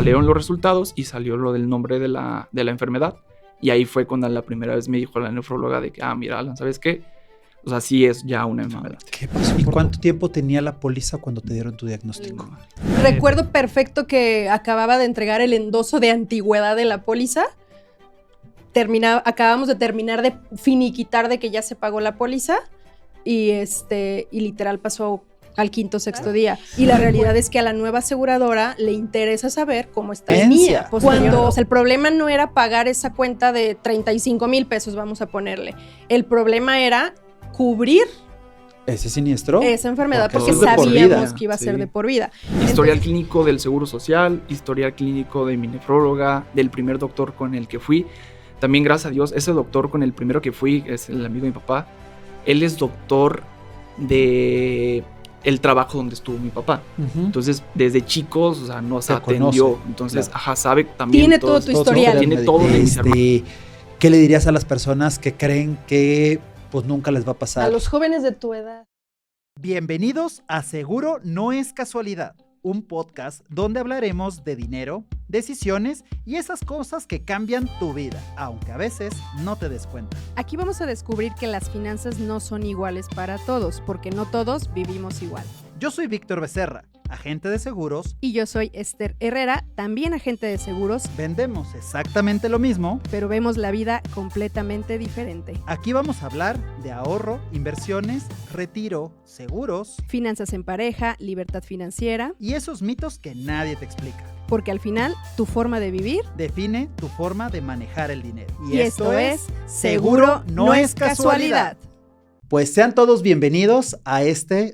salieron los resultados y salió lo del nombre de la enfermedad. Y ahí fue cuando la primera vez me dijo la nefróloga de que, mira, Alan, ¿sabes qué? O sea, sí es ya una enfermedad. ¿Qué pasó? ¿Y cuánto tiempo tenía la póliza cuando te dieron tu diagnóstico? Recuerdo perfecto que acababa de entregar el endoso de antigüedad de la póliza. Acabamos de terminar de finiquitar de que ya se pagó la póliza y literal pasó al quinto, sexto día. Y la realidad es que a la nueva aseguradora le interesa saber cómo está el mía. Cuando, o sea, el problema no era pagar esa cuenta de 35 mil pesos, vamos a ponerle. El problema era cubrir ese siniestro, esa enfermedad, porque eso es de por sabíamos vida. que iba a ser de por vida. Historial clínico del Seguro Social, historial clínico de mi nefróloga, del primer doctor con el que fui. También, gracias a Dios, ese doctor con el primero que fui, es el amigo de mi papá, él es doctor de el trabajo donde estuvo mi papá. Entonces, desde chicos, o sea, nos atendió. Entonces, claro, sabe también. Tiene todo tu historial. Tiene todo de mis hermanos. ¿Qué le dirías a las personas que creen que pues nunca les va a pasar? A los jóvenes de tu edad. Bienvenidos a Seguro No es Casualidad, un podcast donde hablaremos de dinero, decisiones y esas cosas que cambian tu vida, aunque a veces no te des cuenta. Aquí vamos a descubrir que las finanzas no son iguales para todos, porque no todos vivimos igual. Yo soy Víctor Becerra, agente de seguros. Y yo soy Esther Herrera, también agente de seguros. Vendemos exactamente lo mismo, pero vemos la vida completamente diferente. Aquí vamos a hablar de ahorro, inversiones, retiro, seguros, finanzas en pareja, libertad financiera y esos mitos que nadie te explica. Porque al final, tu forma de vivir define tu forma de manejar el dinero. Y esto es Seguro No es Casualidad. Pues sean todos bienvenidos a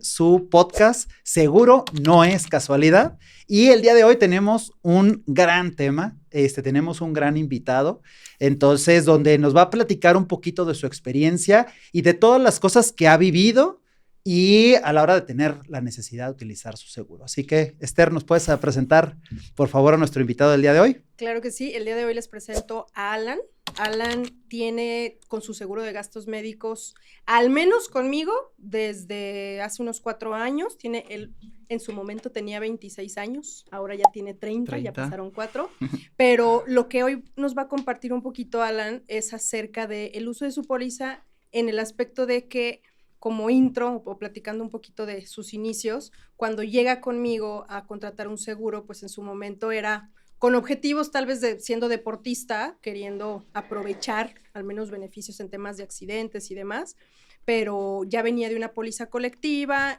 su podcast, Seguro No es Casualidad. Y el día de hoy tenemos un gran tema, tenemos un gran invitado, entonces donde nos va a platicar un poquito de su experiencia y de todas las cosas que ha vivido y a la hora de tener la necesidad de utilizar su seguro. Así que, Esther, ¿nos puedes presentar, por favor, a nuestro invitado del día de hoy? Claro que sí, el día de hoy les presento a Alan. Alan tiene con su seguro de gastos médicos, al menos conmigo, desde hace unos 4 años. En su momento tenía 26 años, ahora ya tiene 30. Ya pasaron 4. Pero lo que hoy nos va a compartir un poquito Alan es acerca del uso de su póliza en el aspecto de que, como intro o platicando un poquito de sus inicios, cuando llega conmigo a contratar un seguro, pues en su momento era con objetivos tal vez de siendo deportista, queriendo aprovechar al menos beneficios en temas de accidentes y demás, pero ya venía de una póliza colectiva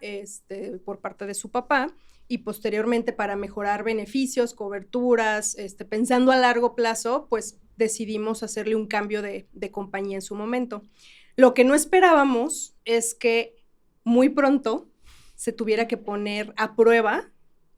por parte de su papá y posteriormente para mejorar beneficios, coberturas, pensando a largo plazo, pues decidimos hacerle un cambio de compañía en su momento. Lo que no esperábamos es que muy pronto se tuviera que poner a prueba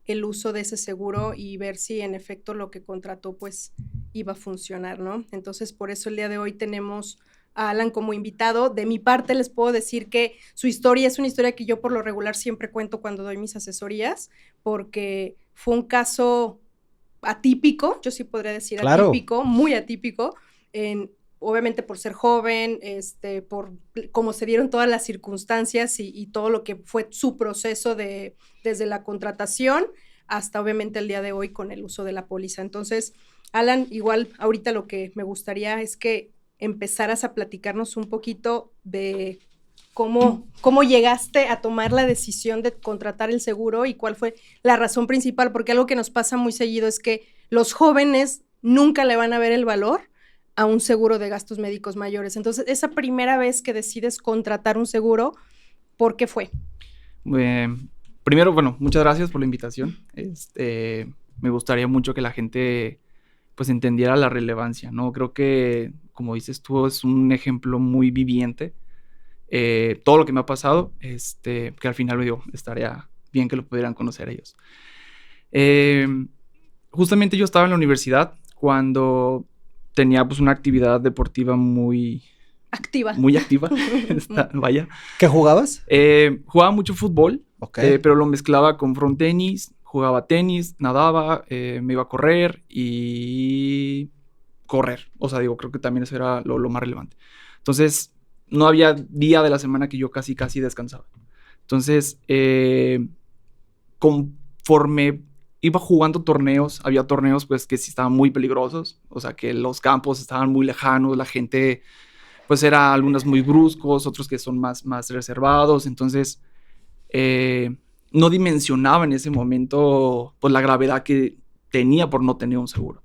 el uso de ese seguro y ver si en efecto lo que contrató pues iba a funcionar, ¿no? Entonces por eso el día de hoy tenemos a Alan como invitado. De mi parte les puedo decir que su historia es una historia que yo por lo regular siempre cuento cuando doy mis asesorías, porque fue un caso atípico, yo sí podría decir atípico, muy atípico, obviamente por ser joven, por cómo se dieron todas las circunstancias y todo lo que fue su proceso desde la contratación hasta obviamente el día de hoy con el uso de la póliza. Entonces, Alan, igual ahorita lo que me gustaría es que empezaras a platicarnos un poquito de cómo llegaste a tomar la decisión de contratar el seguro y cuál fue la razón principal, porque algo que nos pasa muy seguido es que los jóvenes nunca le van a ver el valor a un seguro de gastos médicos mayores. Entonces, esa primera vez que decides contratar un seguro, ¿por qué fue? Primero, bueno, muchas gracias por la invitación. Me gustaría mucho que la gente pues entendiera la relevancia, ¿no? Creo que, como dices tú, es un ejemplo muy viviente. Todo lo que me ha pasado, que al final digo, estaría bien que lo pudieran conocer ellos. Justamente yo estaba en la universidad cuando tenía pues una actividad deportiva muy activa. Vaya. ¿Qué jugabas? Jugaba mucho fútbol, okay. Pero lo mezclaba con frontenis, jugaba tenis, nadaba, me iba a correr y correr. O sea, digo, creo que también eso era lo más relevante. Entonces, no había día de la semana que yo casi descansaba. Entonces, conforme iba jugando torneos, había torneos pues que sí estaban muy peligrosos, o sea que los campos estaban muy lejanos, la gente pues era algunos muy bruscos, otros que son más reservados, entonces no dimensionaba en ese momento pues la gravedad que tenía por no tener un seguro.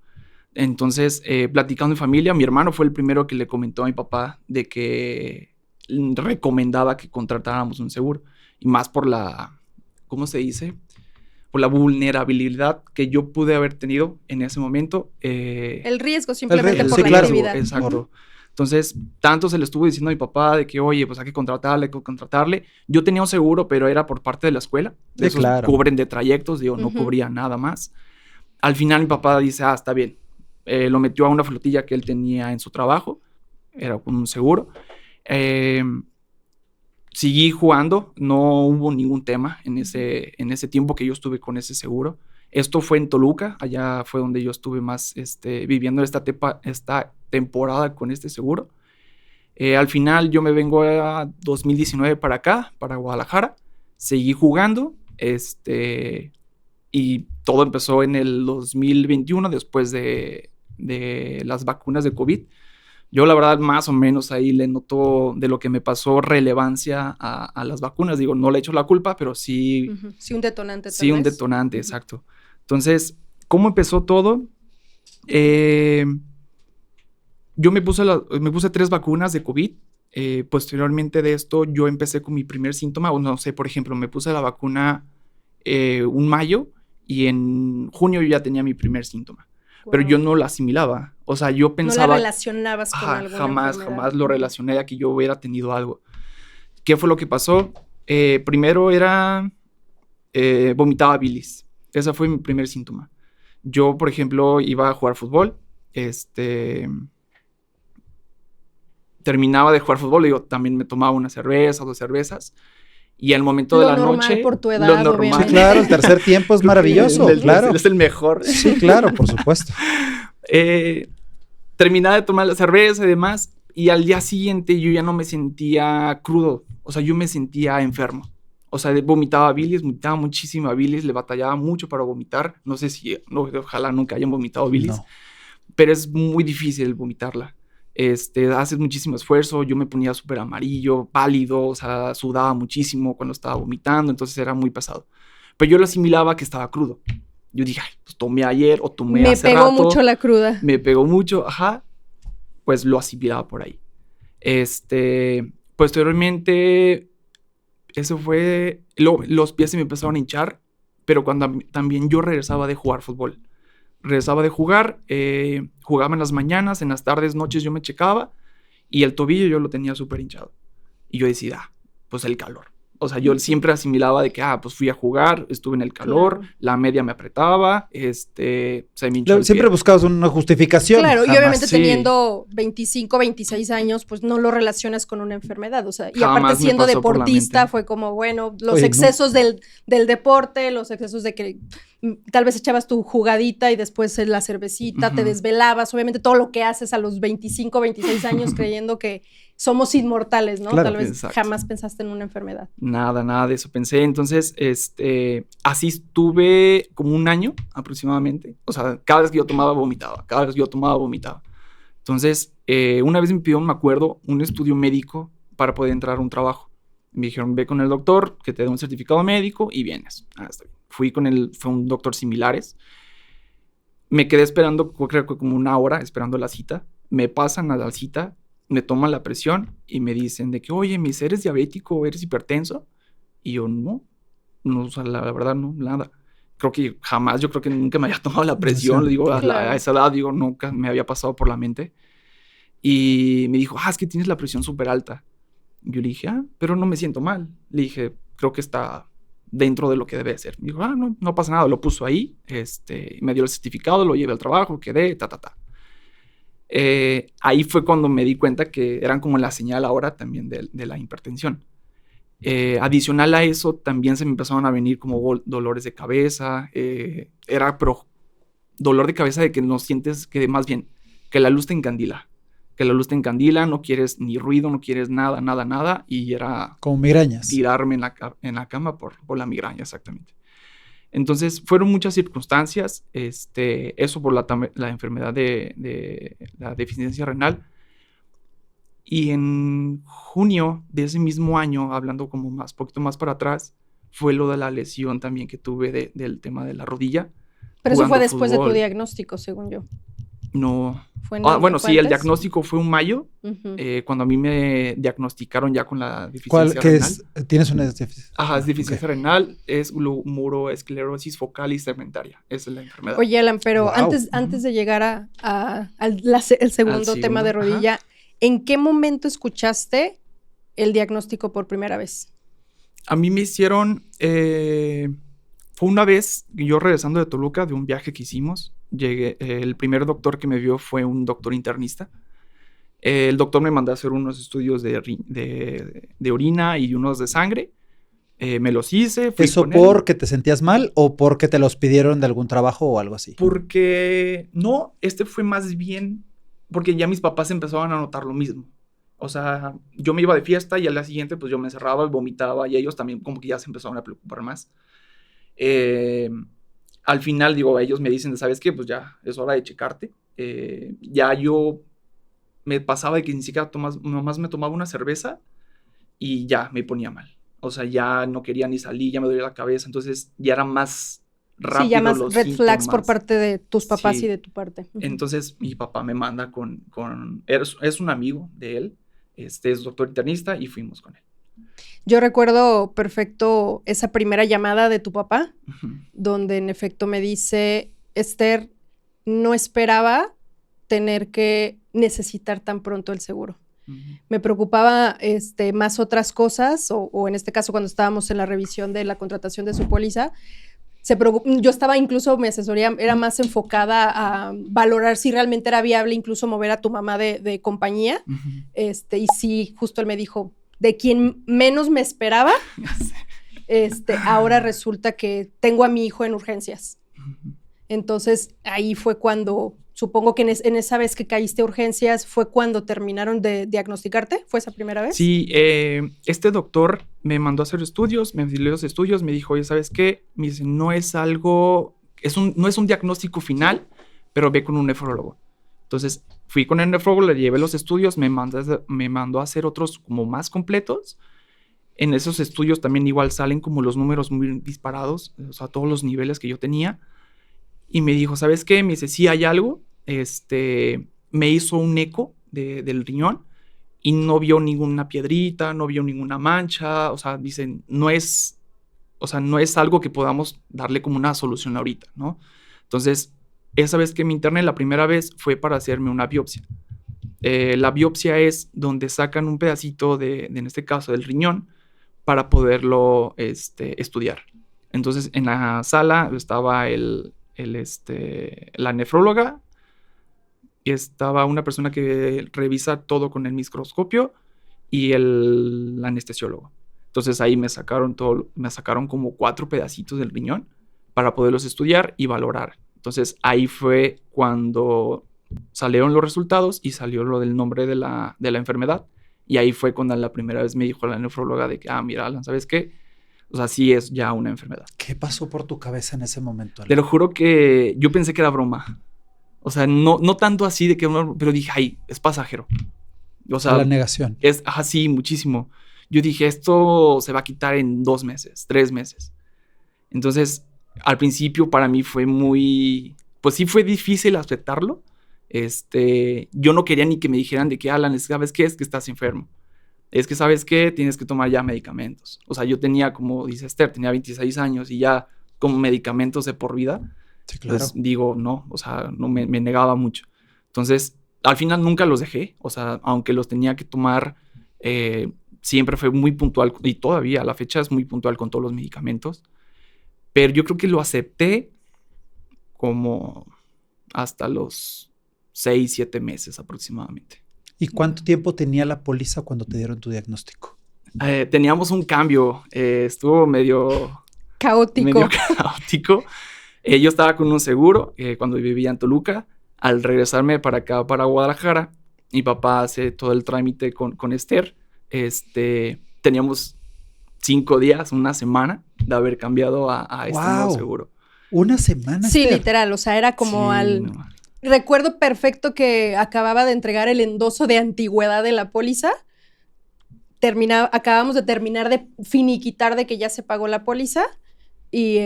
Entonces, platicando en familia, mi hermano fue el primero que le comentó a mi papá de que recomendaba que contratáramos un seguro, y más por la, ¿cómo se dice? Por la vulnerabilidad que yo pude haber tenido en ese momento. El riesgo simplemente riesgo, por sí, la claro. actividad. Exacto. Entonces, tanto se le estuvo diciendo a mi papá de que, oye, pues hay que contratarle. Yo tenía un seguro, pero era por parte de la escuela. Sí, Esos claro. cubren de trayectos, digo, no cubría nada más. Al final mi papá dice, está bien. Lo metió a una flotilla que él tenía en su trabajo. Era con un seguro. Seguí jugando. No hubo ningún tema en ese tiempo que yo estuve con ese seguro. Esto fue en Toluca. Allá fue donde yo estuve más viviendo esta temporada con este seguro. Al final yo me vengo a 2019 para acá, para Guadalajara. Seguí jugando. Y todo empezó en el 2021 después de las vacunas de COVID. Yo la verdad más o menos ahí le noto de lo que me pasó relevancia a las vacunas. Digo, no le echo la culpa, pero sí... Sí, un detonante. Sí, un detonante, exacto. Entonces, ¿cómo empezó todo? Yo me puse 3 vacunas de COVID. Posteriormente de esto, yo empecé con mi primer síntoma. O no sé, por ejemplo, me puse la vacuna un mayo y en junio yo ya tenía mi primer síntoma. Wow. Pero yo no la asimilaba. O sea, yo pensaba... No la relacionabas con alguna jamás lo relacioné a que yo hubiera tenido algo. ¿Qué fue lo que pasó? Primero era... vomitaba bilis. Ese fue mi primer síntoma. Yo, por ejemplo, iba a jugar fútbol. Terminaba de jugar fútbol, digo, también me tomaba una cerveza, 2 cervezas. Y al momento de la noche... por tu edad, lo normal. Sí, claro, el tercer tiempo es maravilloso, claro. Es el mejor. Sí, claro, por supuesto. Terminaba de tomar la cerveza y demás, y al día siguiente yo ya no me sentía crudo. O sea, yo me sentía enfermo. O sea, vomitaba bilis, vomitaba muchísima bilis, le batallaba mucho para vomitar. No sé si, ojalá nunca hayan vomitado bilis, no. Pero es muy difícil vomitarla. Haces muchísimo esfuerzo, yo me ponía súper amarillo, pálido, o sea, sudaba muchísimo cuando estaba vomitando, entonces era muy pesado. Pero yo lo asimilaba que estaba crudo. Yo dije, ay, pues tomé ayer o tomé hace rato. Me pegó mucho la cruda. Me pegó mucho, pues lo asimilaba por ahí. Posteriormente, eso fue, los pies se me empezaron a hinchar, pero cuando también yo regresaba de jugar fútbol. Regresaba de jugar, jugaba en las mañanas, en las tardes, noches yo me checaba y el tobillo yo lo tenía súper hinchado. Y yo decía, pues el calor. O sea, yo siempre asimilaba de que, pues fui a jugar, estuve en el calor, claro. La media me apretaba, se me hinchó el Siempre pie. Buscabas una justificación. Claro, jamás. Y obviamente sí. Teniendo 25, 26 años, pues no lo relacionas con una enfermedad. O sea, y aparte siendo deportista fue como, bueno, los excesos del deporte, los excesos de que tal vez echabas tu jugadita y después la cervecita, te desvelabas, obviamente todo lo que haces a los 25, 26 años creyendo que somos inmortales, ¿no? Claro, tal vez jamás pensaste en una enfermedad. Nada de eso pensé. Entonces, así estuve como un año aproximadamente. O sea, cada vez que yo tomaba, vomitaba. Entonces, una vez me pidió, me acuerdo, un estudio médico para poder entrar a un trabajo. Me dijeron, ve con el doctor, que te dé un certificado médico y vienes. Está bien. Fue un doctor similares. Me quedé esperando, creo que como una hora, esperando la cita. Me pasan a la cita, me toman la presión y me dicen de que, oye, ¿eres diabético o eres hipertenso? Y yo, no, o sea, la verdad, no, nada. Yo creo que nunca me había tomado la presión. Sí. Digo, a esa edad, nunca me había pasado por la mente. Y me dijo, es que tienes la presión súper alta. Yo le dije, pero no me siento mal. Le dije, creo que está dentro de lo que debe ser. Me dijo, no pasa nada. Lo puso ahí, me dio el certificado, lo llevé al trabajo, quedé, ahí fue cuando me di cuenta que eran como la señal ahora también de la hipertensión. Adicional a eso, también se me empezaron a venir como dolores de cabeza. Pero dolor de cabeza de que no sientes, que más bien, que la luz te encandila. No quieres ni ruido, no quieres nada. Y era... como migrañas. Tirarme en la cama por la migraña, exactamente. Entonces, fueron muchas circunstancias, eso por la enfermedad de la deficiencia renal. Y en junio de ese mismo año, hablando como poquito más para atrás, fue lo de la lesión también que tuve del tema de la rodilla. Pero eso fue jugando después de tu fútbol. diagnóstico, según yo. No. ¿Fue Bueno, fue sí, el antes? diagnóstico fue en mayo, Ujú. cuando a mí me diagnosticaron ya con la ¿Cuál? deficiencia ¿Qué renal. es? ¿Tienes una deficiencia? Ajá, es deficiencia renal, es muroesclerosis focal y segmentaria. Esa es la enfermedad. Oye, Alan, pero Wow. antes de llegar el segundo tema de segundo, rodilla, ¿en qué momento escuchaste el diagnóstico por primera vez? A mí me hicieron, fue una vez yo regresando de Toluca de un viaje que hicimos. Llegué, el primer doctor que me vio fue un doctor internista. El doctor me mandó a hacer unos estudios de orina y unos de sangre. Me los hice. Fui ¿Eso con él. porque te sentías mal o porque te los pidieron de algún trabajo o algo así? Porque no, fue más bien porque ya mis papás empezaban a notar lo mismo. O sea, yo me iba de fiesta y al día siguiente pues yo me encerraba, vomitaba y ellos también como que ya se empezaron a preocupar más. Al final, digo, ellos me dicen, ¿sabes qué? Pues ya es hora de checarte. Ya yo me pasaba de que ni siquiera nomás me tomaba una cerveza y ya me ponía mal. O sea, ya no quería ni salir, ya me dolía la cabeza. Entonces ya era más rápido. Sí, ya más los red flags síntomas. por parte de tus papás Sí. y de tu parte. Ujú. Entonces mi papá me manda es un amigo de él, es doctor internista y fuimos con él. Yo recuerdo perfecto esa primera llamada de tu papá, Ujú. donde en efecto me dice, Esther, no esperaba tener que necesitar tan pronto el seguro. Ujú. Me preocupaba más otras cosas, o en este caso cuando estábamos en la revisión de la contratación de su póliza, yo estaba incluso, mi asesoría era más enfocada a valorar si realmente era viable incluso mover a tu mamá de compañía. Ujú. Y sí, justo él me dijo, de quien menos me esperaba, Ya sé. ahora resulta que tengo a mi hijo en urgencias. Ujú. Entonces, ahí fue cuando, supongo que en esa vez que caíste a urgencias, fue cuando terminaron de diagnosticarte. ¿Fue esa primera vez? Sí, este doctor me mandó a hacer estudios, me dio los estudios, me dijo, oye, ¿sabes qué? Me dice, no es algo, no es un diagnóstico final, pero ve con un nefrólogo. Entonces, fui con el nefrólogo, le llevé los estudios, me mandó a hacer otros como más completos. En esos estudios también igual salen como los números muy disparados, o sea, todos los niveles que yo tenía. Y me dijo, ¿sabes qué? Me dice, sí hay algo. Me hizo un eco del riñón y no vio ninguna piedrita, no vio ninguna mancha. O sea, dicen, no es algo que podamos darle como una solución ahorita, ¿no? Entonces, esa vez que me interné, la primera vez fue para hacerme una biopsia. La biopsia es donde sacan un pedacito en este caso, del riñón para poderlo estudiar. Entonces, en la sala estaba la nefróloga, y estaba una persona que revisa todo con el microscopio y el anestesiólogo. Entonces ahí me sacaron como 4 pedacitos del riñón para poderlos estudiar y valorar. Entonces ahí fue cuando salieron los resultados y salió lo del nombre de la enfermedad. Y ahí fue cuando la primera vez me dijo la nefróloga de que, mira, Alan, ¿sabes qué? O sea, sí es ya una enfermedad. ¿Qué pasó por tu cabeza en ese momento, Alan? Te lo juro que yo pensé que era broma. O sea, no tanto así de que, pero dije, ay, es pasajero. O sea, la negación. Es así, muchísimo. Yo dije, esto se va a quitar en 2 meses, 3 meses. Entonces, al principio para mí fue pues sí fue difícil aceptarlo. Yo no quería ni que me dijeran de que, Alan, ¿sabes qué? Es que estás enfermo. Es que, ¿sabes qué? Tienes que tomar ya medicamentos. O sea, yo tenía, como dice Esther, tenía 26 años y ya con medicamentos de por vida. Sí, claro. Pues digo, no, o sea, no me negaba mucho. Entonces, al final nunca los dejé. O sea, aunque los tenía que tomar, siempre fue muy puntual y todavía a la fecha es muy puntual con todos los medicamentos. Pero yo creo que lo acepté como hasta los 6, 7 meses aproximadamente. ¿Y cuánto tiempo tenía la póliza cuando te dieron tu diagnóstico? Teníamos un cambio, estuvo medio caótico. Yo estaba con un seguro cuando vivía en Toluca. Al regresarme para acá, para Guadalajara, mi papá hace todo el trámite con Esther. 5 días, una semana de haber cambiado a este nuevo Wow. seguro. Una semana. Sí, Esther. literal, o sea, era como Sí, no. Recuerdo perfecto que acababa de entregar el endoso de antigüedad de la póliza. Acabamos de terminar de finiquitar de que ya se pagó la póliza y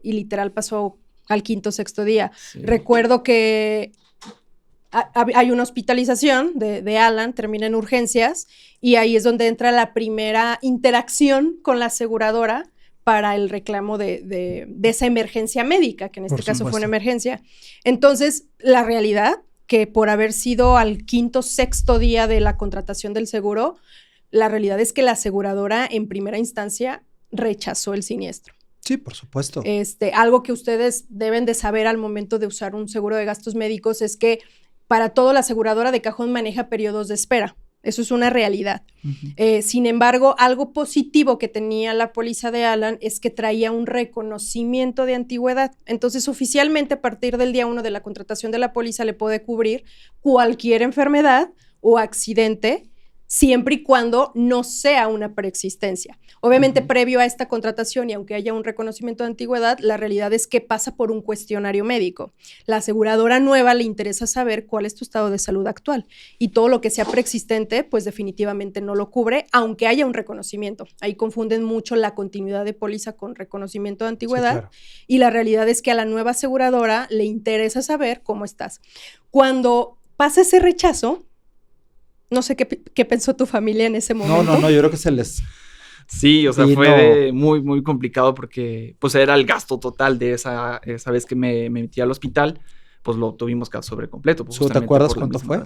literal pasó al 5º, 6º día. Sí. Recuerdo que hay una hospitalización de Alan, termina en urgencias y ahí es donde entra la primera interacción con la aseguradora para el reclamo de esa emergencia médica, que en este Por caso fue supuesto. una emergencia. Entonces, la realidad que por haber sido al 5º, 6º día de la contratación del seguro, la realidad es que la aseguradora en primera instancia rechazó el siniestro. Sí, por supuesto. Algo que ustedes deben de saber al momento de usar un seguro de gastos médicos es que para todo la aseguradora de cajón maneja periodos de espera. Eso es una realidad. Ujú. Sin embargo, algo positivo que tenía la póliza de Alan es que traía un reconocimiento de antigüedad. Entonces, oficialmente, a partir del día 1 de la contratación de la póliza, le puede cubrir cualquier enfermedad o accidente, siempre y cuando no sea una preexistencia. Obviamente, previo a esta contratación y aunque haya un reconocimiento de antigüedad, la realidad es que pasa por un cuestionario médico. La aseguradora nueva le interesa saber cuál es tu estado de salud actual y todo lo que sea preexistente, pues definitivamente no lo cubre, aunque haya un reconocimiento. Ahí confunden mucho la continuidad de póliza con reconocimiento de antigüedad. Sí, claro. Y la realidad es que a la nueva aseguradora le interesa saber cómo estás. Cuando pasa ese rechazo, no sé qué pensó tu familia en ese momento. No, yo creo que se les... Sí, o sea, Y fue muy, muy complicado porque pues era el gasto total de esa vez que me metí al hospital, pues lo tuvimos que sobre completo. Pues, ¿Te justamente acuerdas por la cuánto misma fue?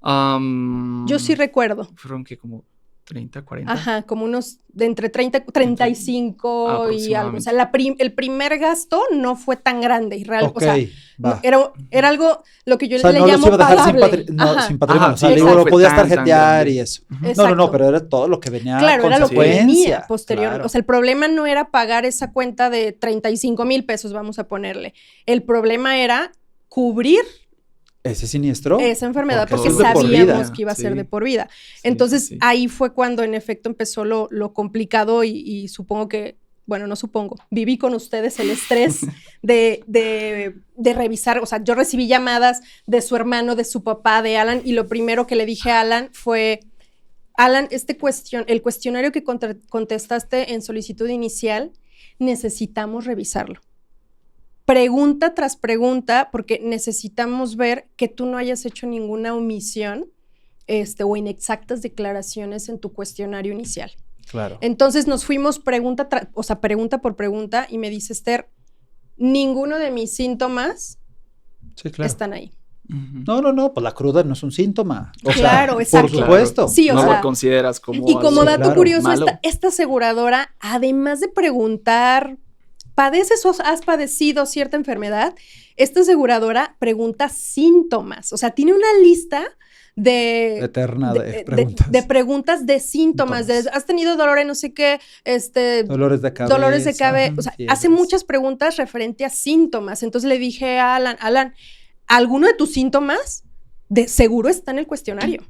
razón. Yo sí recuerdo. Fueron que como 30, 40. Ajá, como unos de entre 30, 35 y algo. O sea, el primer gasto no fue tan grande y real. Ok, o sea, va. Era algo, lo que yo O sea, le no los llamo iba a dejar pagable. sin Ajá. patrimonio. Ajá, O sea, sí, digo, no lo fue podías tan tarjetear grande. y eso. Ujú. Exacto. No, pero era todo lo que venía Claro, era lo que consecuencia. venía posterior. Claro. O sea, el problema no era pagar esa cuenta de 35,000 pesos, vamos a ponerle. El problema era cubrir ¿Ese siniestro? esa enfermedad porque eso es de por sabíamos vida. que iba a ser Sí. de por vida. Sí, Entonces, sí. ahí fue cuando en efecto empezó lo complicado y supongo que, bueno, no supongo, viví con ustedes el estrés de revisar, o sea, yo recibí llamadas de su hermano, de su papá, de Alan, y lo primero que le dije a Alan fue, Alan, el cuestionario que contestaste en solicitud inicial, necesitamos revisarlo. Pregunta tras pregunta, porque necesitamos ver que tú no hayas hecho ninguna omisión o inexactas declaraciones en tu cuestionario inicial. Claro. Entonces nos fuimos pregunta por pregunta y me dice, Esther, ninguno de mis síntomas Sí, claro. están ahí. Ujú. No, pues la cruda no es un síntoma. O Claro, sea, exacto. por supuesto. Sí, o no sea, lo consideras como Y como algo dato claro, curioso, malo. esta aseguradora, además de preguntar, ¿padeces o has padecido cierta enfermedad? Esta aseguradora pregunta síntomas. O sea, tiene una lista Eterna de preguntas. de preguntas de síntomas. ¿Has tenido dolor en no sé qué? Dolores de cabeza. Dolores de cabeza. O sea, hace muchas preguntas referente a síntomas. Entonces le dije a Alan, ¿alguno de tus síntomas de seguro está en el cuestionario?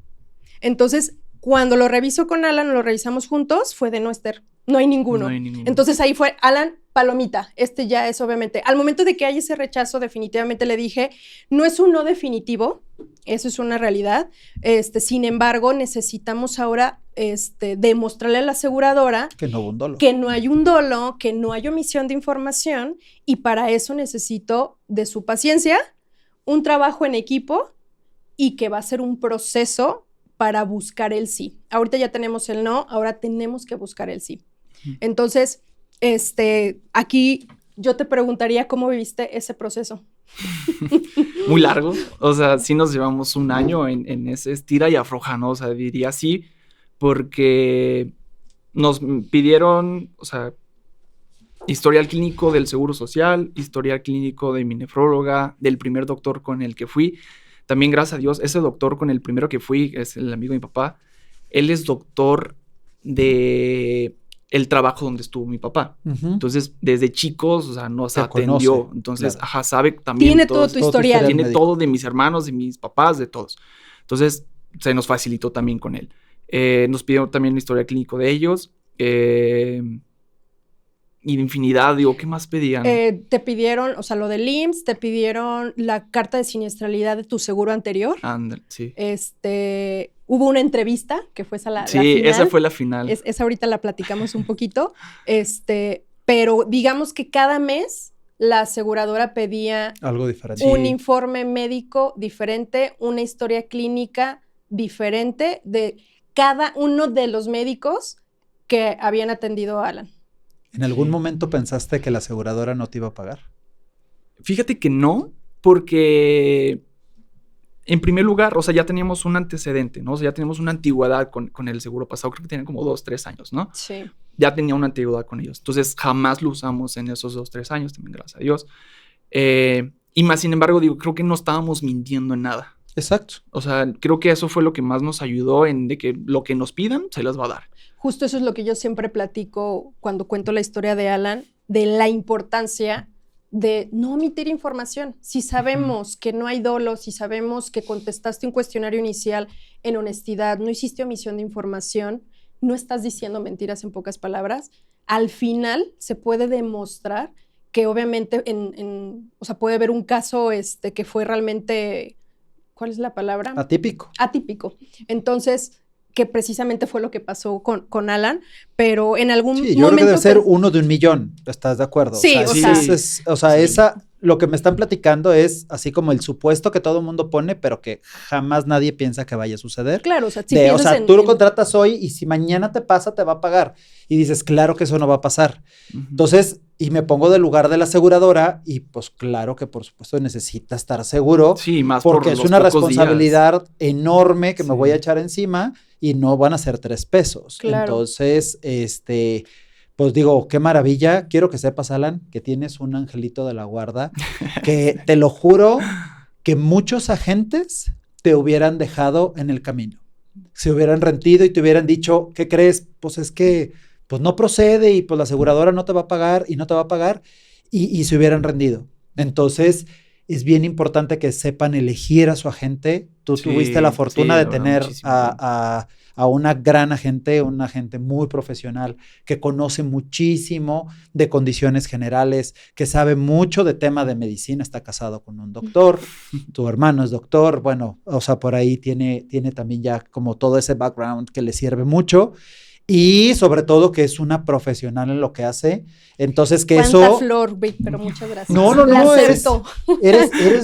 Entonces, cuando lo reviso con Alan, lo revisamos juntos, fue de no, Esther, no hay ninguno. No hay ninguno. Entonces ahí fue, Alan, palomita, ya es obviamente. Al momento de que hay ese rechazo, definitivamente le dije, no es un no definitivo, eso es una realidad. Sin embargo, necesitamos ahora demostrarle a la aseguradora que no hubo un dolo. Que no hay un dolo, que no hay omisión de información, y para eso necesito de su paciencia, un trabajo en equipo y que va a ser un proceso para buscar el sí. Ahorita ya tenemos el no, ahora tenemos que buscar el sí. Entonces, aquí yo te preguntaría cómo viviste ese proceso. Muy largo, o sea, sí nos llevamos un año en ese estira y afloja, ¿no? O sea, diría así, porque nos pidieron, o sea, historial clínico del Seguro Social, historial clínico de mi nefróloga, del primer doctor con el que fui. También, gracias a Dios, ese doctor con el primero que fui, es el amigo de mi papá, él es doctor de el trabajo donde estuvo mi papá. Entonces, desde chicos, o sea, nos atendió. Conoce, Entonces, claro. ajá, sabe también tiene todo tu historial. Tiene médico. todo de mis hermanos, de mis papás, de todos. Entonces, se nos facilitó también con él. Nos pidieron también la historia clínico de ellos. infinidad, digo, ¿qué más pedían? Te pidieron, o sea, lo del IMSS, te pidieron la carta de siniestralidad de tu seguro anterior. Ándale, sí. Hubo una entrevista, que fue esa la Sí, final. esa fue la final. Esa ahorita la platicamos un poquito. Pero digamos que cada mes la aseguradora pedía Algo diferente. un informe médico diferente, una historia clínica diferente de cada uno de los médicos que habían atendido a Alan. ¿En algún momento pensaste que la aseguradora no te iba a pagar? Fíjate que no, porque en primer lugar, o sea, ya teníamos un antecedente, ¿no? O sea, ya teníamos una antigüedad con el seguro pasado. Creo que tenían como 2, 3 años, ¿no? Sí. Ya tenía una antigüedad con ellos. Entonces, jamás lo usamos en esos 2, 3 años, también gracias a Dios. Y más, sin embargo, digo, creo que no estábamos mintiendo en nada. Exacto. O sea, creo que eso fue lo que más nos ayudó en de que lo que nos pidan, se les va a dar. Justo eso es lo que yo siempre platico cuando cuento la historia de Alan, de la importancia de no omitir información. Si sabemos que no hay dolo, si sabemos que contestaste un cuestionario inicial en honestidad, no hiciste omisión de información, no estás diciendo mentiras en pocas palabras, al final se puede demostrar que obviamente o sea, puede haber un caso que fue realmente, ¿cuál es la palabra? Atípico. Atípico. Entonces, que precisamente fue lo que pasó con Alan, pero en algún momento... Sí, yo creo que debe ser 1 de 1,000,000, ¿estás de acuerdo? Sí, o sea, lo que me están platicando es así como el supuesto que todo el mundo pone, pero que jamás nadie piensa que vaya a suceder. Claro, o sea, si piensas tú lo contratas hoy y si mañana te pasa, te va a pagar. Y dices, claro que eso no va a pasar. Entonces, y me pongo del lugar de la aseguradora y pues claro que por supuesto necesita estar seguro. Sí, más porque por es los una pocos responsabilidad enorme que me Sí. voy a echar encima y no van a ser 3 pesos. Claro. Entonces, pues digo, qué maravilla. Quiero que sepas, Alan, que tienes un angelito de la guarda, que te lo juro que muchos agentes te hubieran dejado en el camino. Se hubieran rendido y te hubieran dicho, ¿qué crees? Pues es que pues no procede y pues la aseguradora no te va a pagar y no te va a pagar y se hubieran rendido. Entonces, es bien importante que sepan elegir a su agente. Tú Sí, tuviste la fortuna sí, de la verdad, tener muchísimo. a una gran agente, una agente muy profesional, que conoce muchísimo de condiciones generales, que sabe mucho de tema de medicina, está casado con un doctor, tu hermano es doctor, bueno, o sea, por ahí tiene también ya como todo ese background que le sirve mucho. Y sobre todo que es una profesional en lo que hace. Entonces que ¿Cuánta eso... flor, Vic? Pero muchas gracias. No, La eres acepto.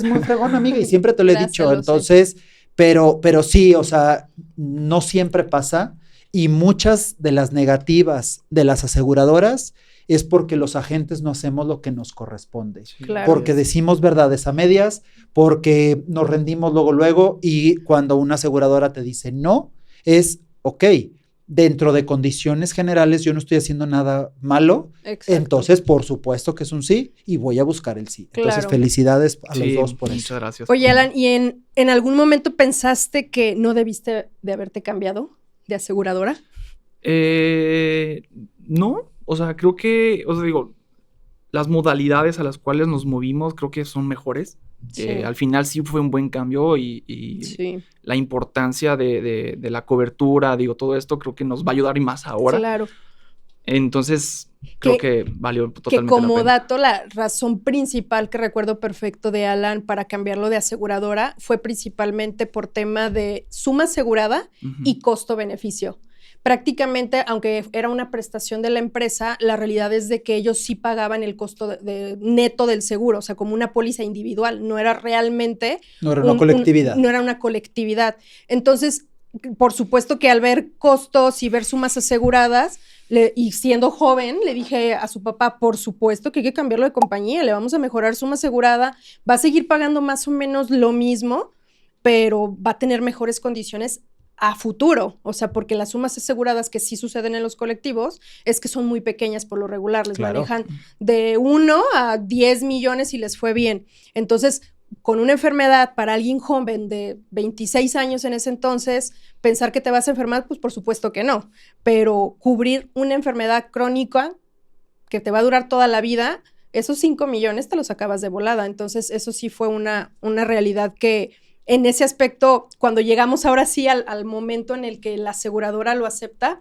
muy fregona, amiga, y siempre te lo he Gracias, dicho. lo sé. Entonces, pero sí, o sea, no siempre pasa. Y muchas de las negativas de las aseguradoras es porque los agentes no hacemos lo que nos corresponde. Sí. Claro. Porque decimos verdades a medias, porque nos rendimos luego, y cuando una aseguradora te dice no, es ok. Dentro de condiciones generales, yo no estoy haciendo nada malo. Exacto. Entonces, por supuesto que es un sí y voy a buscar el sí. Entonces, Claro. felicidades a los Sí, dos por muchas eso. gracias. Oye, Alan, ¿y en algún momento pensaste que no debiste de haberte cambiado de aseguradora? No, o sea, creo que, o sea, digo, las modalidades a las cuales nos movimos creo que son mejores. Sí. Al final sí fue un buen cambio y Sí, la importancia de la cobertura, digo, todo esto creo que nos va a ayudar y más ahora. claro. Entonces, creo que valió Que totalmente como la pena. dato, la razón principal que recuerdo perfecto de Alan para cambiarlo de aseguradora fue principalmente por tema de suma asegurada Ujú. y costo-beneficio. Prácticamente, aunque era una prestación de la empresa, la realidad es de que ellos sí pagaban el costo neto del seguro, o sea, como una póliza individual, no era realmente No era una colectividad. no era una colectividad. Entonces, por supuesto que al ver costos y ver sumas aseguradas, y siendo joven, le dije a su papá, por supuesto que hay que cambiarlo de compañía, le vamos a mejorar suma asegurada, va a seguir pagando más o menos lo mismo, pero va a tener mejores condiciones a futuro, o sea, porque las sumas aseguradas que sí suceden en los colectivos es que son muy pequeñas por lo regular, les Claro. manejan de 1 a 10 millones y les fue bien. Entonces, con una enfermedad para alguien joven de 26 años en ese entonces, pensar que te vas a enfermar, pues por supuesto que no, pero cubrir una enfermedad crónica que te va a durar toda la vida, esos 5 millones te los acabas de volada. Entonces, eso sí fue una realidad que en ese aspecto, cuando llegamos ahora sí al momento en el que la aseguradora lo acepta,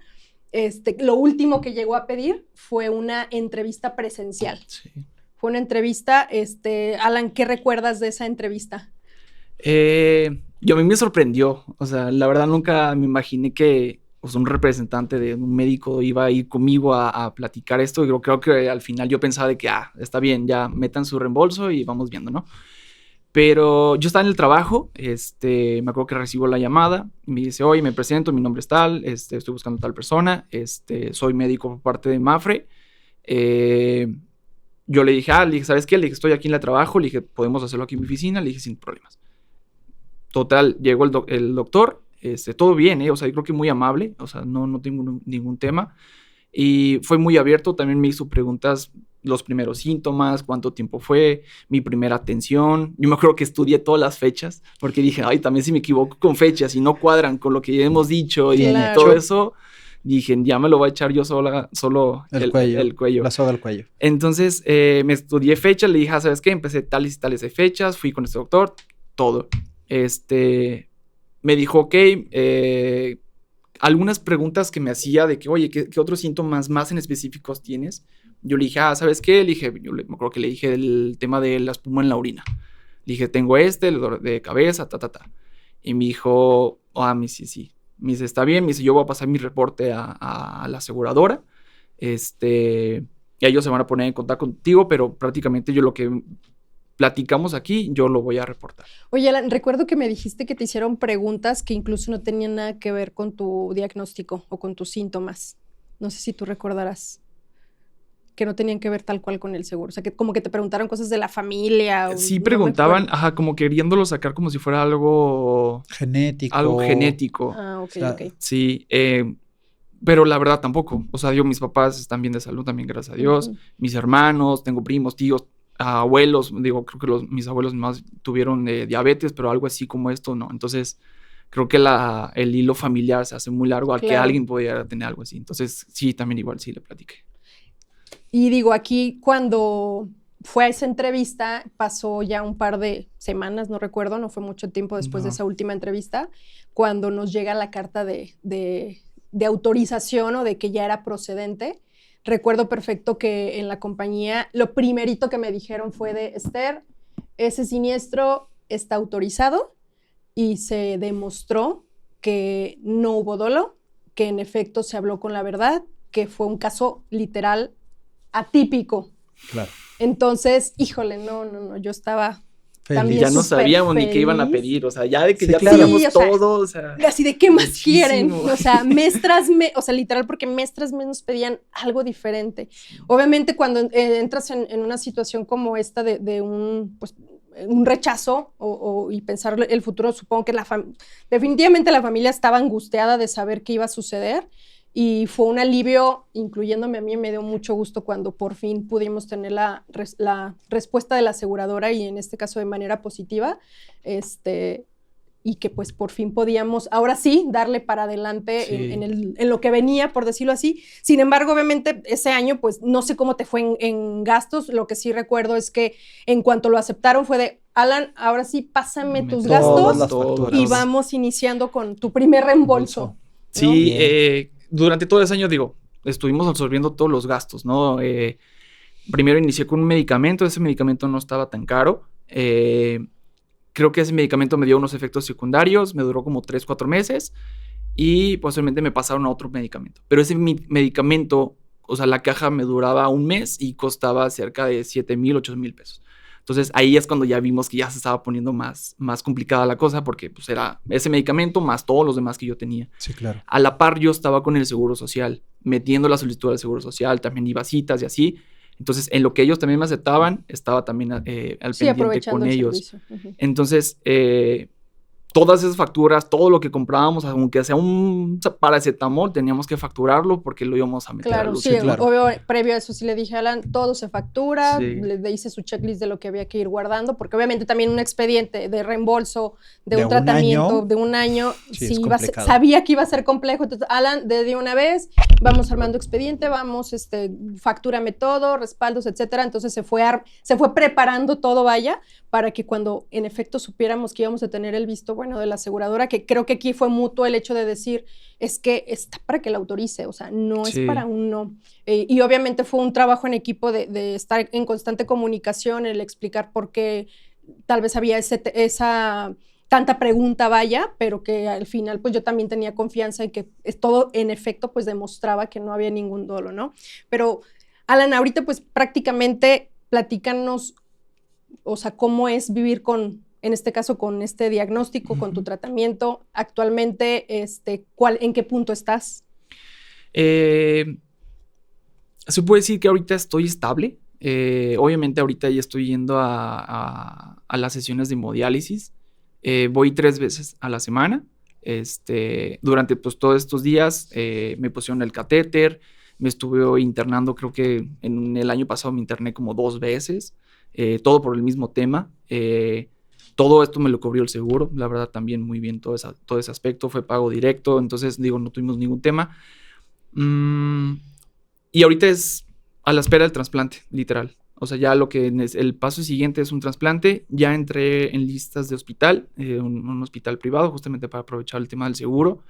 lo último que llegó a pedir fue una entrevista presencial. Sí. Fue una entrevista, Alan, ¿qué recuerdas de esa entrevista? Yo a mí me sorprendió, o sea, la verdad nunca me imaginé que pues, un representante de un médico iba a ir conmigo a platicar esto. Yo creo que al final yo pensaba de que, está bien, ya metan su reembolso y vamos viendo, ¿no? Pero yo estaba en el trabajo, me acuerdo que recibo la llamada, y me dice, oye, me presento, mi nombre es tal, estoy buscando a tal persona, soy médico por parte de Mapfre. Yo le dije, ¿sabes qué? Le dije, estoy aquí en el trabajo, le dije, podemos hacerlo aquí en mi oficina, le dije, sin problemas. Total, llegó el doctor, todo bien, o sea, yo creo que muy amable, o sea, no tengo ningún tema. Y fue muy abierto, también me hizo preguntas, los primeros síntomas, cuánto tiempo fue, mi primera atención. Yo me acuerdo que estudié todas las fechas, porque dije, también si me equivoco con fechas y no cuadran con lo que ya hemos dicho y todo eso, dije, ya me lo voy a echar yo solo el cuello. La soga al cuello. Entonces, me estudié fechas, le dije, ¿sabes qué? Empecé tales y tales de fechas, fui con este doctor, todo. Me dijo, ok, algunas preguntas que me hacía de que, oye, ¿qué otros síntomas más en específicos tienes? Yo le dije, ¿sabes qué? Le dije, me acuerdo que le dije el tema de la espuma en la orina. Le dije, tengo el dolor de cabeza, Y me dijo, sí. Me dice, está bien. Me dice, yo voy a pasar mi reporte a la aseguradora. Y ellos se van a poner en contacto contigo, pero prácticamente yo lo que platicamos aquí, yo lo voy a reportar. Oye, Alan, recuerdo que me dijiste que te hicieron preguntas que incluso no tenían nada que ver con tu diagnóstico o con tus síntomas. No sé si tú recordarás que no tenían que ver tal cual con el seguro. O sea, que como que te preguntaron cosas de la familia. Sí, preguntaban, como queriéndolo sacar como si fuera algo... Genético. Algo genético. Ok, o sea, ok. Sí, pero la verdad tampoco. O sea, mis papás están bien de salud también, gracias a Dios. Mis hermanos, tengo primos, tíos, abuelos. Creo que mis abuelos más tuvieron diabetes, pero algo así como esto no. Entonces, creo que el hilo familiar se hace muy largo al que alguien pudiera tener algo así. Entonces, sí, también igual sí le platiqué. Y aquí cuando fue a esa entrevista, pasó ya un par de semanas, no recuerdo, no fue mucho tiempo después de esa última entrevista, cuando nos llega la carta de autorización o de que ya era procedente. Recuerdo perfecto que en la compañía lo primerito que me dijeron fue de Esther, ese siniestro está autorizado y se demostró que no hubo dolo, que en efecto se habló con la verdad, que fue un caso literal atípico. Claro. Entonces, híjole, no, yo estaba feliz. también ya no sabíamos ni qué iban a pedir, o sea, ya de que ya claro. sabíamos o todo, o sea, así de qué más muchísimo. quieren, o sea, mes tras mes, o sea, literal, porque mes tras mes nos pedían algo diferente. Obviamente, cuando entras en una situación como esta de un rechazo y pensar el futuro, supongo que definitivamente la familia estaba angustiada de saber qué iba a suceder. Y fue un alivio, incluyéndome a mí, me dio mucho gusto cuando por fin pudimos tener la respuesta de la aseguradora y en este caso de manera positiva, y que pues por fin podíamos, ahora sí, darle para adelante en lo que venía, por decirlo así. Sin embargo, obviamente, ese año, pues no sé cómo te fue en gastos. Lo que sí recuerdo es que en cuanto lo aceptaron fue de, Alan, ahora sí, pásame tus gastos y vamos iniciando con tu primer reembolso. Sí, durante todo ese año, estuvimos absorbiendo todos los gastos, ¿no? Primero inicié con un medicamento, ese medicamento no estaba tan caro. Creo que ese medicamento me dio unos efectos secundarios, me duró como 3-4 meses y posteriormente me pasaron a otro medicamento. Pero ese medicamento, o sea, la caja me duraba un mes y costaba cerca de 7,000, 8,000 pesos. Entonces ahí es cuando ya vimos que ya se estaba poniendo más complicada la cosa porque pues era ese medicamento más todos los demás que yo tenía. Sí, claro. A la par yo estaba con el Seguro Social, metiendo la solicitud del Seguro Social, también iba a citas y así. Entonces en lo que ellos también me aceptaban, estaba también al pendiente con ellos. Entonces todas esas facturas, todo lo que comprábamos, aunque sea un paracetamol, teníamos que facturarlo porque lo íbamos a meter a luz. Claro. Obvio, previo a eso sí le dije a Alan, todo se factura, le hice su checklist de lo que había que ir guardando, porque obviamente también un expediente de reembolso de un tratamiento de un año, sabía que iba a ser complejo. Entonces, Alan, de una vez, vamos armando expediente, vamos, factúrame todo, respaldos, etcétera. Entonces se fue preparando todo, vaya, para que cuando en efecto supiéramos que íbamos a tener el visto bueno, bueno de la aseguradora, que creo que aquí fue mutuo el hecho de decir, es que está para que la autorice, o sea, no es para un no. Y obviamente fue un trabajo en equipo de estar en constante comunicación, el explicar por qué tal vez había esa tanta pregunta, vaya, pero que al final pues yo también tenía confianza en que todo en efecto pues demostraba que no había ningún dolo, ¿no? Pero Alan, ahorita pues prácticamente platícanos, o sea, cómo es vivir en este caso, con este diagnóstico, con tu tratamiento. Actualmente, ¿en qué punto estás? Se puede decir que ahorita estoy estable. Obviamente ahorita ya estoy yendo a las sesiones de hemodiálisis. Voy 3 veces a la semana. Durante pues, todos estos días me pusieron el catéter. Me estuve internando, creo que en el año pasado me interné como 2 veces. Todo por el mismo tema. Todo esto me lo cubrió el seguro. La verdad también muy bien todo ese aspecto. Fue pago directo. Entonces digo, no tuvimos ningún tema. Y ahorita es a la espera del trasplante, literal. O sea, ya el paso siguiente es un trasplante. Ya entré en listas de hospital, un hospital privado, justamente para aprovechar el tema del seguro.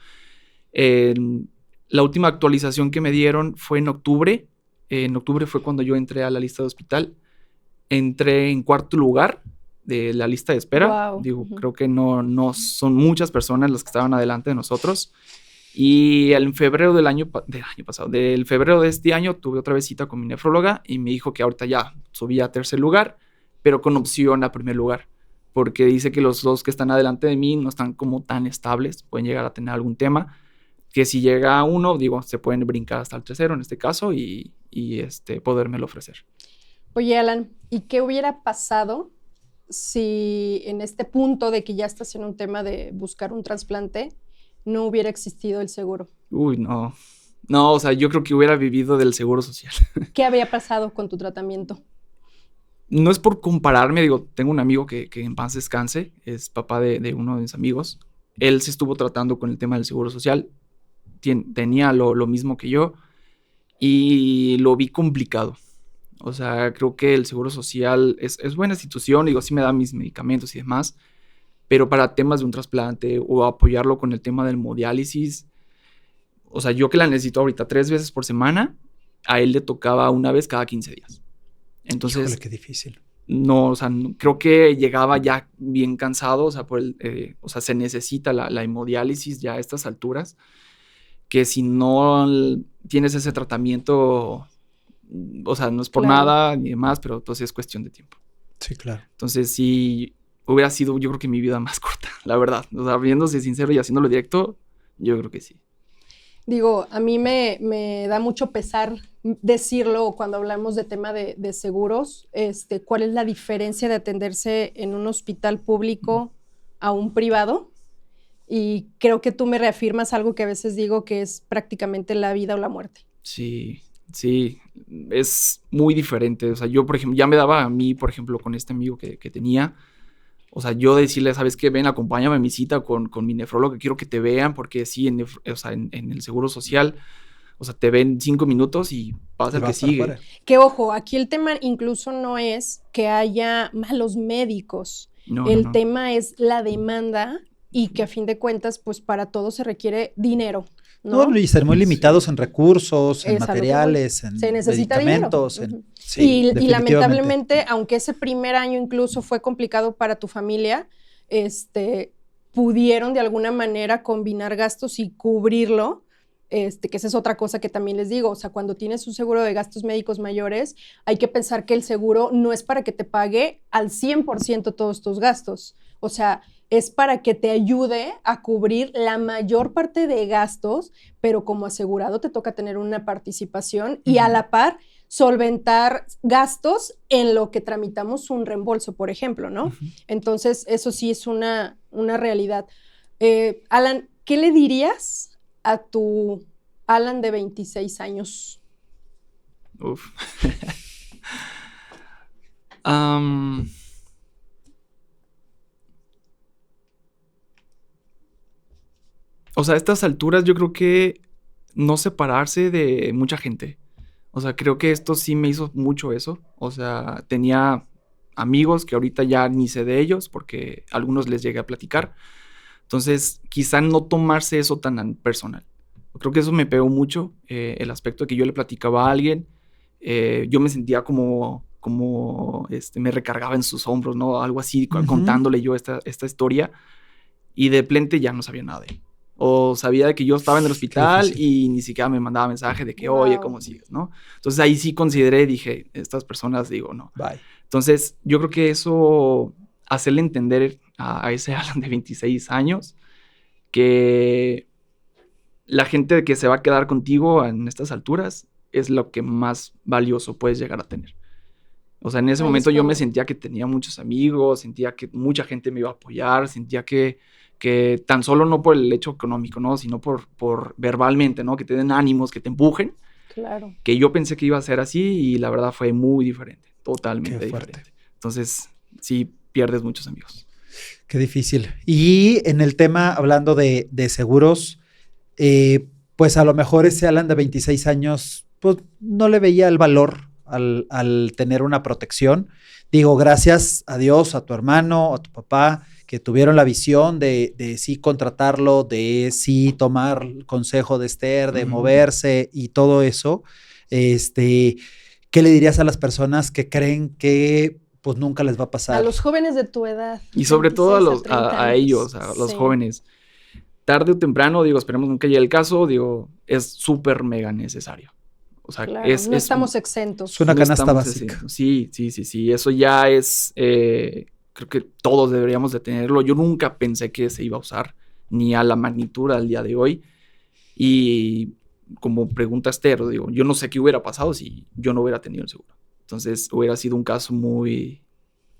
La última actualización que me dieron fue en octubre. En octubre fue cuando yo entré a la lista de hospital. Entré en 4º lugar de la lista de espera. Wow. Digo, creo que no son muchas personas las que estaban adelante de nosotros. Y en febrero del febrero de este año, tuve otra vez cita con mi nefróloga y me dijo que ahorita ya subí a 3er lugar, pero con opción a 1er lugar, porque dice que los 2 que están adelante de mí no están como tan estables, pueden llegar a tener algún tema, que si llega a 1, digo, se pueden brincar hasta el 3º en este caso y podérmelo ofrecer. Oye, Alan, ¿y qué hubiera pasado si en este punto de que ya estás en un tema de buscar un trasplante, no hubiera existido el seguro? Uy, no. No, o sea, yo creo que hubiera vivido del seguro social. ¿Qué había pasado con tu tratamiento? No es por compararme, digo, tengo un amigo que en paz descanse, es papá de uno de mis amigos. Él se estuvo tratando con el tema del seguro social. Tenía lo mismo que yo y lo vi complicado. O sea, creo que el seguro social es buena institución, digo, sí me da mis medicamentos y demás, pero para temas de un trasplante o apoyarlo con el tema del hemodiálisis, o sea, yo que la necesito ahorita 3 veces por semana, a él le tocaba 1 vez cada 15 días. Entonces, híjole, qué difícil. No, o sea, creo que llegaba ya bien cansado, o sea, o sea, se necesita la hemodiálisis ya a estas alturas, que si no tienes ese tratamiento, o sea, no es por nada ni demás, pero entonces es cuestión de tiempo. Sí, claro. Entonces sí, hubiera sido yo creo que mi vida más corta, la verdad. O sea, viéndose sincero y haciéndolo directo, yo creo que sí. Digo, a mí me da mucho pesar decirlo cuando hablamos de tema de seguros, ¿cuál es la diferencia de atenderse en un hospital público a un privado? Y creo que tú me reafirmas algo que a veces digo, que es prácticamente la vida o la muerte. Sí, es muy diferente. O sea, yo, por ejemplo, ya me daba a mí, por ejemplo, con este amigo que tenía, o sea, yo decirle, ¿sabes qué? Ven, acompáñame a mi cita con mi nefrólogo, quiero que te vean, porque sí, en el seguro social, o sea, te ven 5 minutos y pasa el que sigue. Que ojo, aquí el tema incluso no es que haya malos médicos. El tema es la demanda y que a fin de cuentas, pues para todo se requiere dinero, ¿no? Y ser muy limitados en recursos, en materiales, en se necesita medicamentos. Dinero. Sí, y lamentablemente, aunque ese primer año incluso fue complicado para tu familia, pudieron de alguna manera combinar gastos y cubrirlo, que esa es otra cosa que también les digo. O sea, cuando tienes un seguro de gastos médicos mayores, hay que pensar que el seguro no es para que te pague al 100% todos tus gastos. O sea, es para que te ayude a cubrir la mayor parte de gastos, pero como asegurado te toca tener una participación y a la par solventar gastos en lo que tramitamos un reembolso, por ejemplo, ¿no? Entonces, eso sí es una realidad. Alan, ¿qué le dirías a tu Alan de 26 años? Uf. O sea, a estas alturas yo creo que no separarse de mucha gente. O sea, creo que esto sí me hizo mucho eso. O sea, tenía amigos que ahorita ya ni sé de ellos porque a algunos les llegué a platicar. Entonces, quizá no tomarse eso tan personal. Creo que eso me pegó mucho, el aspecto de que yo le platicaba a alguien, yo me sentía como me recargaba en sus hombros, ¿no? Algo así, contándole yo esta historia, y de repente ya no sabía nada de él. O sabía de que yo estaba en el hospital y ni siquiera me mandaba mensaje de que, oye, ¿cómo sigues, no? Entonces ahí sí dije, estas personas, digo, no. Bye. Entonces yo creo que eso, hacerle entender a ese Alan de 26 años que la gente que se va a quedar contigo en estas alturas es lo que más valioso puedes llegar a tener. O sea, en ese momento yo me sentía que tenía muchos amigos, sentía que mucha gente me iba a apoyar, sentía que tan solo no por el hecho económico, ¿no? Sino por verbalmente, ¿no? Que te den ánimos, que te empujen. Claro. Que yo pensé que iba a ser así y la verdad fue muy diferente, totalmente diferente. Entonces, sí, pierdes muchos amigos. Qué difícil. Y en el tema, hablando de seguros, pues a lo mejor ese Alan de 26 años, pues no le veía el valor al tener una protección. Digo, gracias a Dios, a tu hermano, a tu papá, que tuvieron la visión de sí contratarlo, de sí tomar el consejo de Esther, de moverse y todo eso. ¿Qué le dirías a las personas que creen que pues nunca les va a pasar? A los jóvenes de tu edad. Y sobre todo a ellos, a los jóvenes. Tarde o temprano, digo, esperemos nunca llegue el caso, digo, es súper mega necesario. O sea, claro, no estamos exentos. Es una canasta básica. Sí. Eso ya es, creo que todos deberíamos de tenerlo. Yo nunca pensé que se iba a usar, ni a la magnitud al día de hoy. Y como pregunta Esther, digo, yo no sé qué hubiera pasado si yo no hubiera tenido el seguro. Entonces, hubiera sido un caso muy,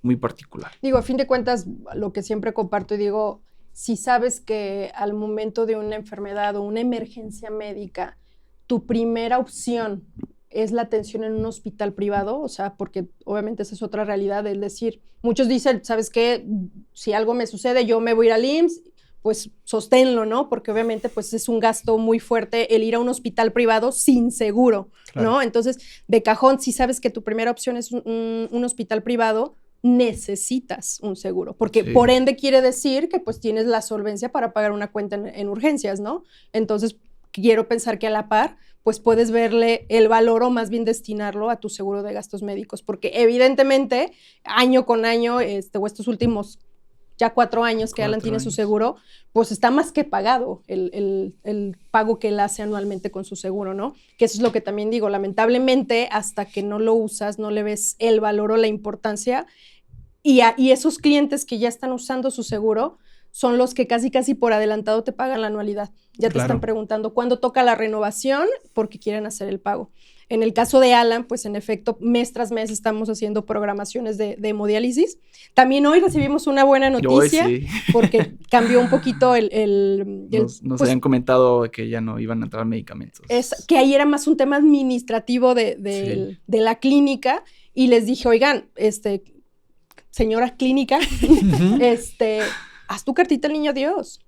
muy particular. Digo, a fin de cuentas, lo que siempre comparto y digo, si sabes que al momento de una enfermedad o una emergencia médica, tu primera opción es la atención en un hospital privado, o sea, porque obviamente esa es otra realidad, es decir, muchos dicen, ¿sabes qué? Si algo me sucede, yo me voy a ir al IMSS, pues sosténlo, ¿no? Porque obviamente pues es un gasto muy fuerte el ir a un hospital privado sin seguro, claro, ¿no? Entonces, de cajón, si sabes que tu primera opción es un hospital privado, necesitas un seguro, porque por ende quiere decir que pues tienes la solvencia para pagar una cuenta en urgencias, ¿no? Entonces, quiero pensar que a la par, pues puedes verle el valor o más bien destinarlo a tu seguro de gastos médicos, porque evidentemente año con año, o estos últimos ya 4 años que Alan tiene su seguro, pues está más que pagado el pago que él hace anualmente con su seguro, ¿no? Que eso es lo que también digo, lamentablemente hasta que no lo usas, no le ves el valor o la importancia, y esos clientes que ya están usando su seguro son los que casi por adelantado te pagan la anualidad. Ya te están preguntando cuándo toca la renovación porque quieren hacer el pago. En el caso de Alan, pues en efecto, mes tras mes estamos haciendo programaciones de hemodiálisis. También hoy recibimos una buena noticia porque cambió un poquito nos pues, habían comentado que ya no iban a entrar medicamentos. Que ahí era más un tema administrativo de la clínica y les dije, oigan, señora clínica, haz tu cartita al niño Dios.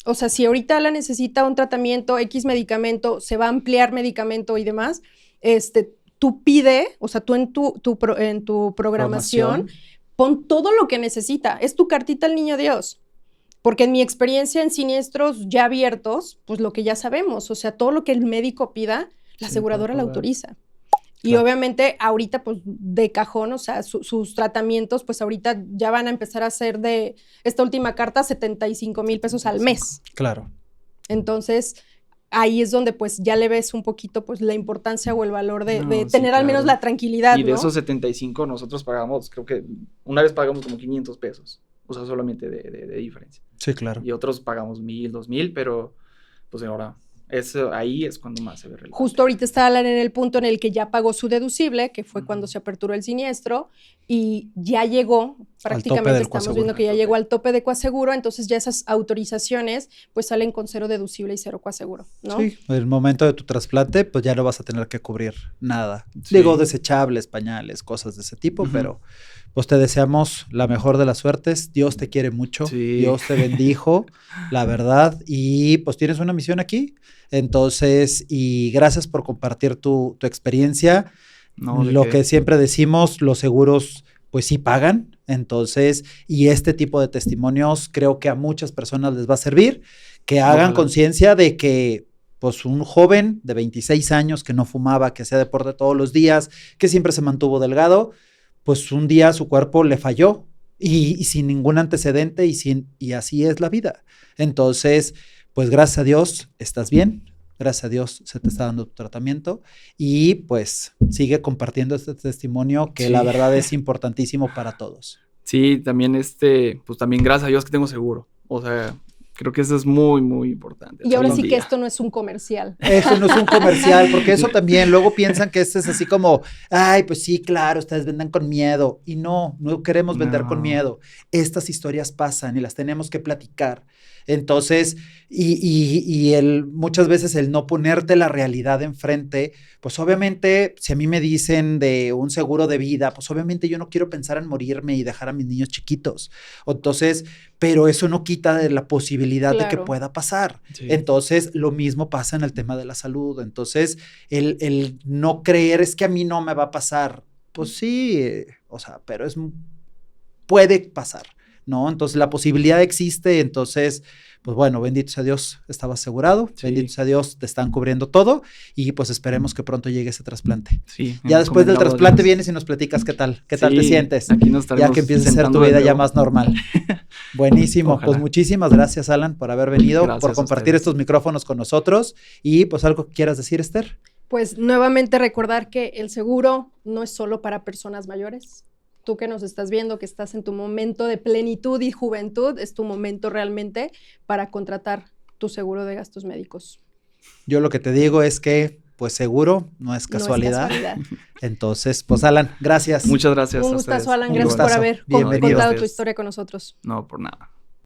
O sea, si ahorita la necesita un tratamiento, X medicamento, se va a ampliar medicamento y demás, tú pide, o sea, tú en tu programación, pon todo lo que necesita. Es tu cartita al niño Dios. Porque en mi experiencia en siniestros ya abiertos, pues lo que ya sabemos, o sea, todo lo que el médico pida, la aseguradora la autoriza. Y obviamente ahorita pues de cajón, o sea, sus tratamientos pues ahorita ya van a empezar a ser de esta última carta 75,000 pesos al mes. Claro. Entonces ahí es donde pues ya le ves un poquito pues la importancia o el valor de tener al menos la tranquilidad, y de esos 75 nosotros pagamos, creo que una vez pagamos como 500 pesos, o sea, solamente de diferencia. Sí, claro. Y otros pagamos 1,000, 2,000, pero pues ahora... ahí es cuando más se ve relevante. Justo ahorita está Alan en el punto en el que ya pagó su deducible, que fue cuando se aperturó el siniestro, y ya llegó, prácticamente estamos viendo que ya llegó al tope de coaseguro, entonces ya esas autorizaciones pues salen con 0 deducible y 0 coaseguro, ¿no? Sí, en el momento de tu trasplante pues ya no vas a tener que cubrir nada. Sí. Digo, desechables, pañales, cosas de ese tipo, pero pues te deseamos la mejor de las suertes. Dios te quiere mucho, Dios te bendijo, la verdad, y pues tienes una misión aquí. Entonces, y gracias por compartir tu experiencia. Lo que siempre decimos, los seguros pues sí pagan, Entonces, y este tipo de testimonios creo que a muchas personas les va a servir, que hagan conciencia de que pues un joven de 26 años que no fumaba, que hacía deporte todos los días, que siempre se mantuvo delgado, pues un día su cuerpo le falló y sin ningún antecedente y así es la vida. Entonces, pues gracias a Dios estás bien. Gracias a Dios se te está dando tu tratamiento y pues sigue compartiendo este testimonio que la verdad es importantísimo para todos. Sí, también pues también gracias a Dios que tengo seguro. O sea, creo que eso es muy, muy importante. Y ahora sí que esto no es un comercial. Eso no es un comercial, porque eso también, luego piensan que esto es así como, ay, pues sí, claro, ustedes vendan con miedo. Y no queremos vender con miedo. Estas historias pasan y las tenemos que platicar. Entonces, muchas veces el no ponerte la realidad enfrente, pues obviamente, si a mí me dicen de un seguro de vida, pues obviamente yo no quiero pensar en morirme y dejar a mis niños chiquitos. Entonces, pero eso no quita de la posibilidad de que pueda pasar. Sí. Entonces, lo mismo pasa en el tema de la salud. Entonces, el no creer es que a mí no me va a pasar. Pues sí, o sea, pero puede pasar, ¿no? Entonces, la posibilidad existe. Entonces, pues bueno, bendito sea Dios, estabas asegurado. Sí. Bendito sea Dios, te están cubriendo todo. Y pues esperemos que pronto llegue ese trasplante. Sí. Ya después del trasplante vienes y nos platicas qué tal te sientes. Aquí nos estaremos ya que empieces a ser tu vida ya más normal. Buenísimo. Ojalá. Pues muchísimas gracias, Alan, por haber venido, gracias por compartir estos micrófonos con nosotros. Y pues algo que quieras decir, Esther. Pues nuevamente recordar que el seguro no es solo para personas mayores. Tú que nos estás viendo, que estás en tu momento de plenitud y juventud, es tu momento realmente para contratar tu seguro de gastos médicos. Yo lo que te digo es que, pues seguro, no es casualidad. Entonces, pues Alan, gracias. Muchas gracias. Un gustazo, Alan, gracias por haber contado tu historia con nosotros. No, por nada.